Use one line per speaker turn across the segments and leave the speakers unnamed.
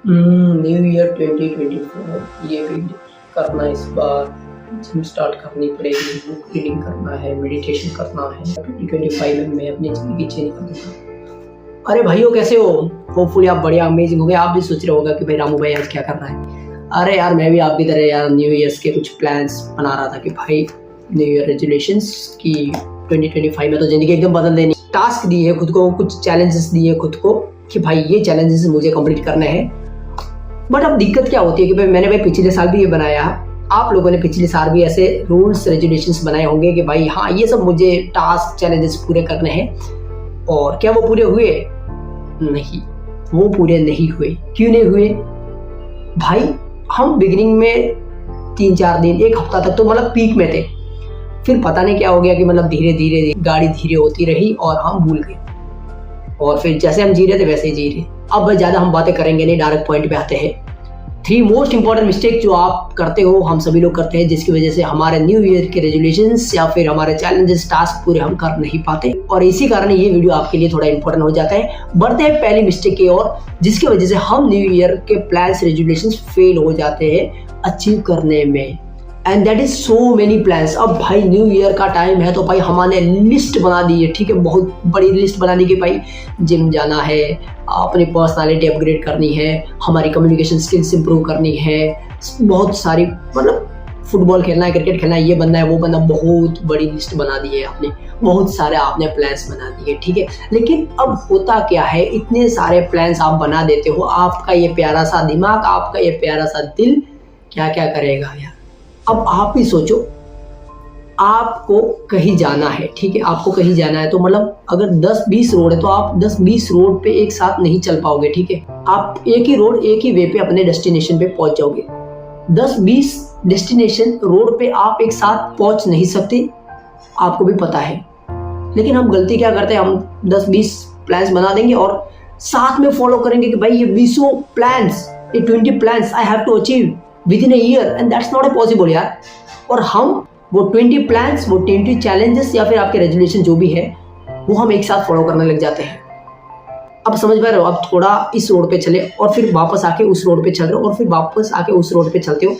New year 2024 ये भी करना है इस बार। जिम स्टार्ट करनी पड़ेगी, बुक रीडिंग करना है, मेडिटेशन करना है। 2025 में मैं अपनी ज़िंदगी चेंज कर दूँगा। अरे भाइयों कैसे हो? होपफुली आप बढ़िया अमेजिंग हो गए। आप भी सोच रहे होगा कि भाई रामू भाई आज क्या कर रहा है। अरे यार मैं भी आपकी तरह यार न्यू ईयर्स के कुछ प्लान्स बना रहा था कि भाई न्यू ईयर रेजोल्यूशंस की 2025 में तो ज़िंदगी एकदम बदल देनी। टास्क दिए है खुद को, कुछ चैलेंजेस दिए खुद को कि भाई ये चैलेंजेस मुझे कंप्लीट करने हैं। बट अब दिक्कत क्या होती है कि भाई मैंने भाई पिछले साल भी ये बनाया, आप लोगों ने पिछले साल भी ऐसे रूल्स रेजुलेशंस बनाए होंगे कि भाई हाँ ये सब मुझे टास्क चैलेंजेस पूरे करने हैं। और क्या वो पूरे हुए? नहीं, वो पूरे नहीं हुए। क्यों नहीं हुए भाई? हम बिगिनिंग में 3-4 दिन, एक हफ्ता तक तो मतलब पीक में थे। फिर पता नहीं क्या हो गया कि मतलब धीरे धीरे गाड़ी धीरे होती रही और हम भूल गए। और फिर जैसे हम जी रहे थे वैसे ही जी रहे। अब ज़्यादा हम बातें करेंगे नहीं, डायरेक्ट पॉइंट पे आते हैं। 3 मोस्ट इंपॉर्टेंट मिस्टेक जो आप करते हो, हम सभी लोग करते हैं, जिसकी वजह से हमारे न्यू ईयर के रेजोल्यूशंस या फिर हमारे चैलेंजेस टास्क पूरे हम कर नहीं पाते। और इसी कारण ये वीडियो आपके लिए थोड़ा इंपॉर्टेंट हो जाता है। बढ़ते हैं पहली मिस्टेक की ओर, जिसकी वजह से हम न्यू ईयर के प्लान्स रेजोल्यूशंस फेल हो जाते हैं अचीव करने में। And that is so many plans. अब भाई न्यू ईयर का टाइम है तो भाई हमारे लिस्ट बना दी है, ठीक है, बहुत बड़ी लिस्ट बना दी कि भाई जिम जाना है, अपनी पर्सनालिटी अपग्रेड करनी है, हमारी कम्युनिकेशन स्किल्स इंप्रूव करनी है, बहुत सारी मतलब फुटबॉल खेलना है, क्रिकेट खेलना है, ये बनना है, वो बनना, बहुत बड़ी लिस्ट बना दी है आपने, बहुत सारे आपने प्लान्स बना दिए, ठीक है। लेकिन अब होता क्या है, इतने सारे प्लान्स आप बना देते हो, आपका ये प्यारा सा दिमाग, आपका ये प्यारा सा दिल क्या क्या करेगा यार। अब आप ही सोचो, आपको कहीं जाना है, ठीक है, आपको कहीं जाना है तो मतलब अगर 10-20 रोड है तो आप 10-20 रोड पे एक साथ नहीं चल पाओगे, ठीक है। आप एक ही रोड, एक ही वे पे अपने डेस्टिनेशन पे पहुंच जाओगे। 10-20 डेस्टिनेशन रोड पे आप एक साथ पहुंच नहीं सकते, आपको भी पता है। लेकिन हम गलती क्या करते हैं, हम 10-20 प्लान्स बना देंगे और साथ में फॉलो करेंगे कि भाई ये 20 प्लान्स, ये 20 plans I have to achieve within a year, and that's not possible यार। और हम वो 20 प्लान्स, वो 20 चैलेंजेस या फिर आपके रेजोल्यूशन जो भी है वो हम एक साथ फॉलो करने लग जाते हैं। अब समझ पा रहे हो? अब थोड़ा इस रोड पे चले और फिर वापस आके उस रोड पे चल रहे हो और फिर वापस आके उस रोड पे चलते हो,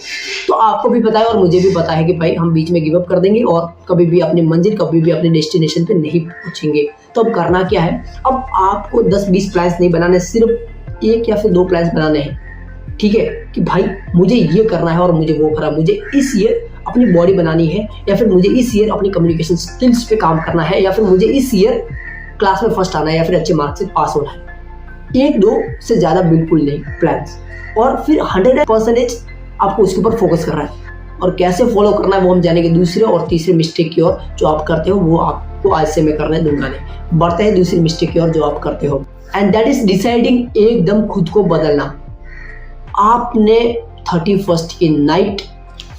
तो आपको भी पता है और मुझे भी पता है कि भाई हम बीच में गिव अप कर देंगे और कभी भी अपनी मंजिल, कभी भी अपने डेस्टिनेशन पे नहीं पहुंचेंगे। तो अब करना क्या है? अब आपको 10-20 प्लान्स नहीं बनाने, सिर्फ 1 या फिर 2 प्लान्स बनाने हैं, ठीक है, कि भाई मुझे ये करना है और मुझे वो करना है, मुझे इस ईयर अपनी बॉडी बनानी है, या फिर मुझे इस ईयर अपनी कम्युनिकेशन स्किल्स पे काम करना है, या फिर मुझे इस ईयर क्लास में फर्स्ट आना है या फिर अच्छे मार्क्स से पास होना है। 1-2 से ज़्यादा बिल्कुल नहीं प्लान्स। और फिर 100% आपको उसके ऊपर फोकस करना है। और कैसे फॉलो करना है वो हम जानेंगे दूसरे और तीसरे मिस्टेक की ओर जो आप करते हो, वो आपको आज से मैं करने दूंगा नहीं। बढ़ते हैं दूसरी मिस्टेक की ओर जो आप करते हो, एंड दैट इज डिसाइडिंग एकदम खुद को बदलना। आपने 31st की नाइट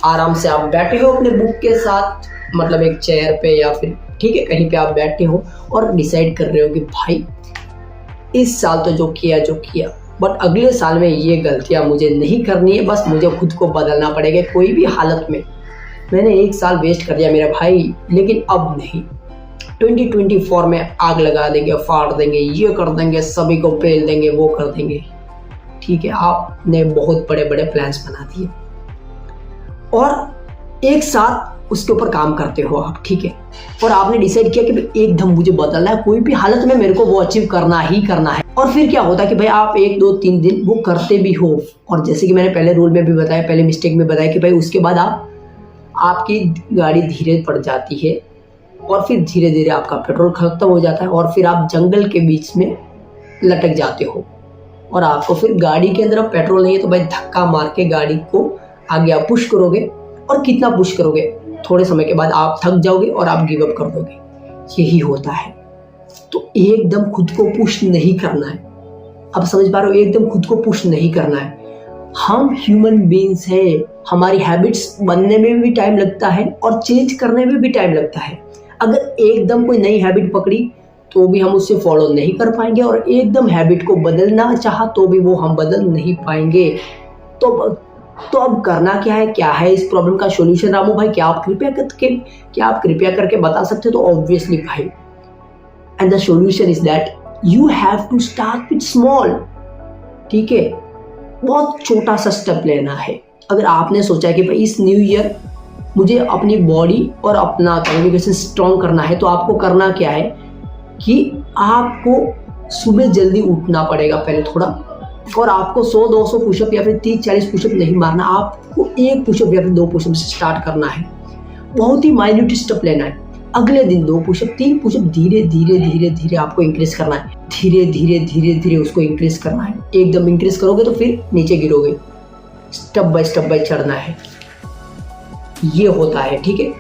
आराम से आप बैठे हो अपने बुक के साथ, मतलब एक चेयर पे या फिर ठीक है कहीं पे आप बैठे हो और डिसाइड कर रहे हो कि भाई इस साल तो जो किया, बट अगले साल में ये गलतियां मुझे नहीं करनी है, बस मुझे खुद को बदलना पड़ेगा कोई भी हालत में। मैंने 1 साल वेस्ट कर दिया मेरा भाई, लेकिन अब नहीं। 2024 में आग लगा देंगे, फाड़ देंगे, ये कर देंगे, सभी को पेल देंगे, वो कर देंगे, ठीक है। आपने बहुत बड़े बड़े प्लान्स बना दिए और एक साथ उसके ऊपर काम करते हो आप, ठीक है। और आपने डिसाइड किया कि एकदम मुझे बदलना है, कोई भी हालत में मेरे को वो अचीव करना ही करना है। और फिर क्या होता है कि भाई आप 1-2-3 दिन वो करते भी हो, और जैसे कि मैंने पहले रूल में भी बताया, पहले मिस्टेक में बताया कि भाई उसके बाद आपकी गाड़ी धीरे पड़ जाती है और फिर धीरे धीरे आपका पेट्रोल खत्म हो जाता है और फिर आप जंगल के बीच में लटक जाते हो। और आपको फिर गाड़ी के अंदर अब पेट्रोल नहीं है तो भाई धक्का मार के गाड़ी को आगे आप पुश करोगे, और कितना पुश करोगे, थोड़े समय के बाद आप थक जाओगे और आप गिव अप कर दोगे। यही होता है। तो एकदम खुद को पुश नहीं करना है। अब समझ पा रहे हो? एकदम खुद को पुश नहीं करना है। हम ह्यूमन बीइंग्स हैं, हमारी हैबिट्स बनने में भी टाइम लगता है और चेंज करने में भी टाइम लगता है। अगर एकदम कोई नई हैबिट पकड़ी तो भी हम उससे फॉलो नहीं कर पाएंगे, और एकदम हैबिट को बदलना चाहा तो भी वो हम बदल नहीं पाएंगे। तो अब करना क्या है इस प्रॉब्लम का सॉल्यूशन? रामू भाई क्या आप कृपया करके बता सकते हो? तो ऑब्वियसली भाई, and the solution is that you have to start with small, ठीक है। बहुत छोटा सा स्टेप लेना है। अगर आपने सोचा है कि भाई इस न्यू ईयर मुझे अपनी बॉडी और अपना कम्युनिकेशन स्ट्रॉन्ग करना है, तो आपको करना क्या है कि आपको सुबह जल्दी उठना पड़ेगा पहले थोड़ा, और आपको 100-200 पुशअप या फिर 30-40 पुशअप नहीं मारना, आपको 1 पुशअप या फिर 2 पुशअप से स्टार्ट करना है। बहुत ही माइन्यूट स्टेप लेना है। अगले दिन 2 पुशअप, 3 पुशअप, धीरे धीरे धीरे धीरे आपको इंक्रीज करना है। धीरे धीरे धीरे धीरे उसको इंक्रीज करना है। एकदम इंक्रीज करोगे तो फिर नीचे गिरोगे। स्टेप बाय चढ़ना है, ये होता है, ठीक है।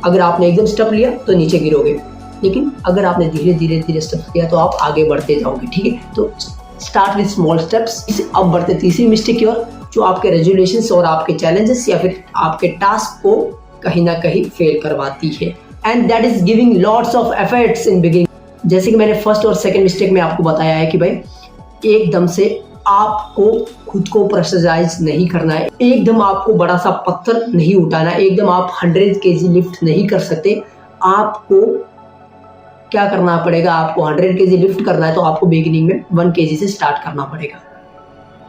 अगर आपने एकदम स्टेप लिया तो नीचे गिरोगे, लेकिन अगर आपने धीरे धीरे धीरे स्टेप लिया तो आप आगे बढ़ते जाओगे, ठीक है। तो स्टार्ट विद स्मॉल स्टेप्स। अब बढ़ते तीसरी मिस्टेक की ओर, जो आपके रेजोल्यूशंस और आपके चैलेंजेस या फिर आपके टास्क को कहीं ना कहीं फेल करवाती है, and that is giving lots of efforts in beginning. जैसे कि मैंने फर्स्ट और सेकंड मिस्टेक में आपको बताया है कि भाई एकदम से आपको खुद को प्रेशराइज नहीं करना है, एकदम आपको बड़ा सा पत्थर नहीं उठाना है, एकदम आप 100 kg लिफ्ट नहीं कर सकते। आपको क्या करना पड़ेगा, आपको 100 kg लिफ्ट करना है तो आपको बिगिनिंग में 1 kg से स्टार्ट करना पड़ेगा।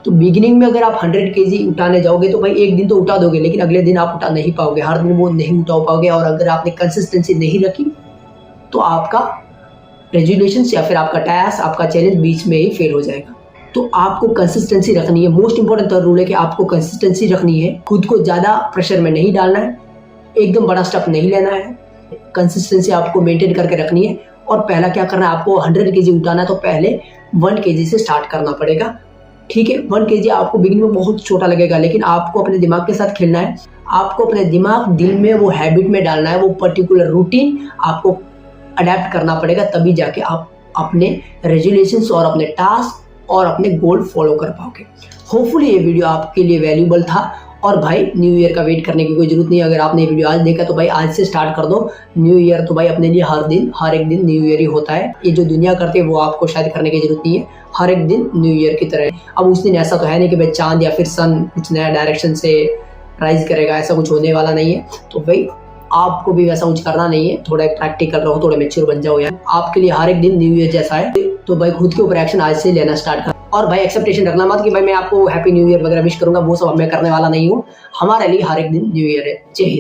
तो बिगिनिंग में अगर आप 100 kg उठाने जाओगे तो भाई एक दिन तो उठा दोगे, लेकिन अगले दिन आप उठा नहीं पाओगे, हर दिन वो नहीं उठा पाओगे। और अगर आपने कंसिस्टेंसी नहीं रखी तो आपका रेजोल्यूशन या फिर आपका टास्क, आपका चैलेंज बीच में ही फेल हो जाएगा। तो आपको कंसिस्टेंसी रखनी है। मोस्ट इंपॉर्टेंट थर्ड रूल है कि आपको कंसिस्टेंसी रखनी है। खुद को ज़्यादा प्रेशर में नहीं डालना है, एकदम बड़ा स्टेप नहीं लेना है, कंसिस्टेंसी आपको मेंटेन करके रखनी है। और पहला क्या करना है, आपको 100 kg उठाना है तो पहले 1 kg से स्टार्ट करना पड़ेगा, ठीक है। 1 kg आपको बिगिनिंग में बहुत छोटा लगेगा, लेकिन आपको अपने दिमाग के साथ खेलना है। आपको अपने दिमाग दिल में वो हैबिट में डालना है, वो पर्टिकुलर रूटीन आपको अडेप्ट करना पड़ेगा, तभी जाके आप अपने रेजोल्यूशंस और अपने टास्क और अपने गोल फॉलो कर पाओगे। होपफुली ये वीडियो आपके लिए वैल्यूबल था। और भाई न्यू ईयर का वेट करने की कोई जरूरत नहीं है। अगर आपने ये वीडियो आज देखा तो भाई आज से स्टार्ट कर दो। न्यू ईयर तो भाई अपने लिए हर एक दिन न्यू ईयर ही होता है। ये जो दुनिया करती है वो आपको शायद करने की जरूरत नहीं है। हर एक दिन न्यू ईयर की तरह है। अब उस दिन ऐसा तो है नहीं कि भाई चांद या फिर सन कुछ नया डायरेक्शन से राइज करेगा, ऐसा कुछ होने वाला नहीं है। तो भाई आपको भी वैसा कुछ करना नहीं है। थोड़ा प्रैक्टिकल रहो, थोड़ा मैच्योर बन जाओ यार। आपके लिए हर एक दिन न्यू ईयर जैसा है। तो भाई खुद के ऊपर एक्शन आज से लेना स्टार्ट कर। और भाई एक्सेप्टेशन रखना मत कि भाई मैं आपको हैप्पी न्यू ईयर वगैरह विश करूंगा, वो सब मैं करने वाला नहीं हूँ। हमारे लिए हर एक दिन न्यू ईयर है। जय हिंद।